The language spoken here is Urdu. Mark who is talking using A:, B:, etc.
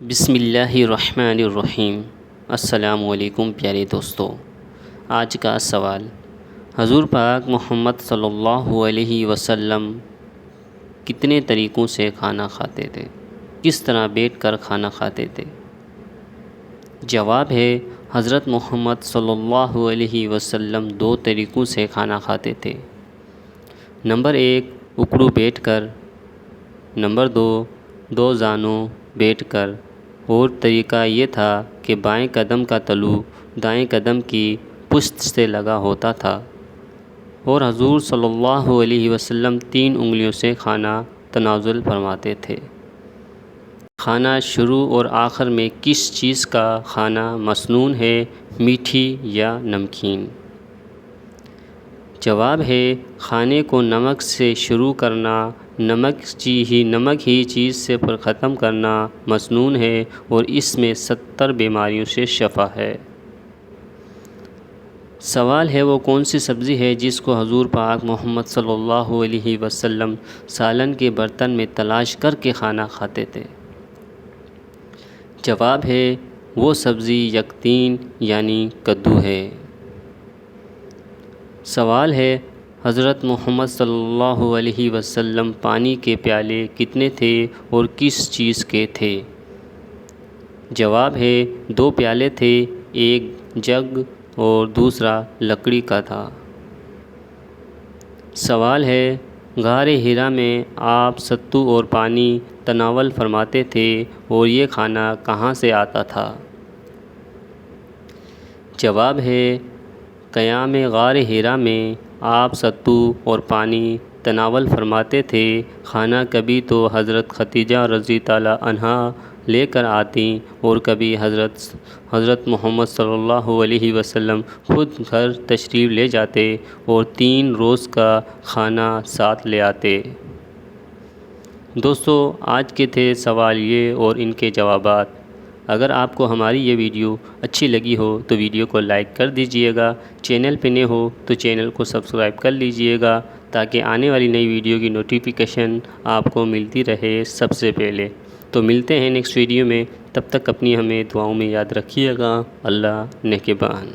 A: بسم اللہ الرحمن الرحیم۔ السلام علیکم پیارے دوستو۔ آج کا سوال، حضور پاک محمد صلی اللہ علیہ وسلم کتنے طریقوں سے کھانا کھاتے تھے؟ کس طرح بیٹھ کر کھانا کھاتے تھے؟ جواب ہے، حضرت محمد صلی اللہ علیہ وسلم 2 طریقوں سے کھانا کھاتے تھے۔ نمبر 1، اکڑو بیٹھ کر۔ نمبر 2، 2 زانوں بیٹھ کر۔ اور طریقہ یہ تھا کہ بائیں قدم کا تلو دائیں قدم کی پشت سے لگا ہوتا تھا، اور حضور صلی اللہ علیہ وسلم 3 انگلیوں سے کھانا تناول فرماتے تھے۔ کھانا شروع اور آخر میں کس چیز کا کھانا مسنون ہے، میٹھی یا نمکین؟ جواب ہے، کھانے کو نمک سے شروع کرنا، نمک ہی چیز سے پر ختم کرنا مسنون ہے، اور اس میں 70 بیماریوں سے شفا ہے۔ سوال ہے، وہ کون سی سبزی ہے جس کو حضور پاک محمد صلی اللہ علیہ وسلم سالن کے برتن میں تلاش کر کے کھانا کھاتے تھے؟ جواب ہے، وہ سبزی یقطین یعنی کدو ہے۔ سوال ہے، حضرت محمد صلی اللہ علیہ وسلم پانی کے پیالے کتنے تھے اور کس چیز کے تھے؟ جواب ہے، 2 پیالے تھے، ایک جگ اور دوسرا لکڑی کا تھا۔ سوال ہے، غار حرا میں آپ ستو اور پانی تناول فرماتے تھے، اور یہ کھانا کہاں سے آتا تھا؟ جواب ہے، قیام غار حرا میں آپ ستو اور پانی تناول فرماتے تھے۔ کھانا کبھی تو حضرت خدیجہ رضی اللہ عنہا لے کر آتیں، اور کبھی حضرت محمد صلی اللہ علیہ وسلم خود گھر تشریف لے جاتے اور 3 روز کا کھانا ساتھ لے آتے۔ دوستو، آج کے تھے سوال یہ اور ان کے جوابات۔ اگر آپ کو ہماری یہ ویڈیو اچھی لگی ہو تو ویڈیو کو لائک کر دیجئے گا، چینل پہ نئے ہو تو چینل کو سبسکرائب کر لیجئے گا، تاکہ آنے والی نئی ویڈیو کی نوٹیفیکیشن آپ کو ملتی رہے سب سے پہلے۔ تو ملتے ہیں نیکسٹ ویڈیو میں، تب تک اپنی ہمیں دعاؤں میں یاد رکھیے گا۔ اللہ نگہبان۔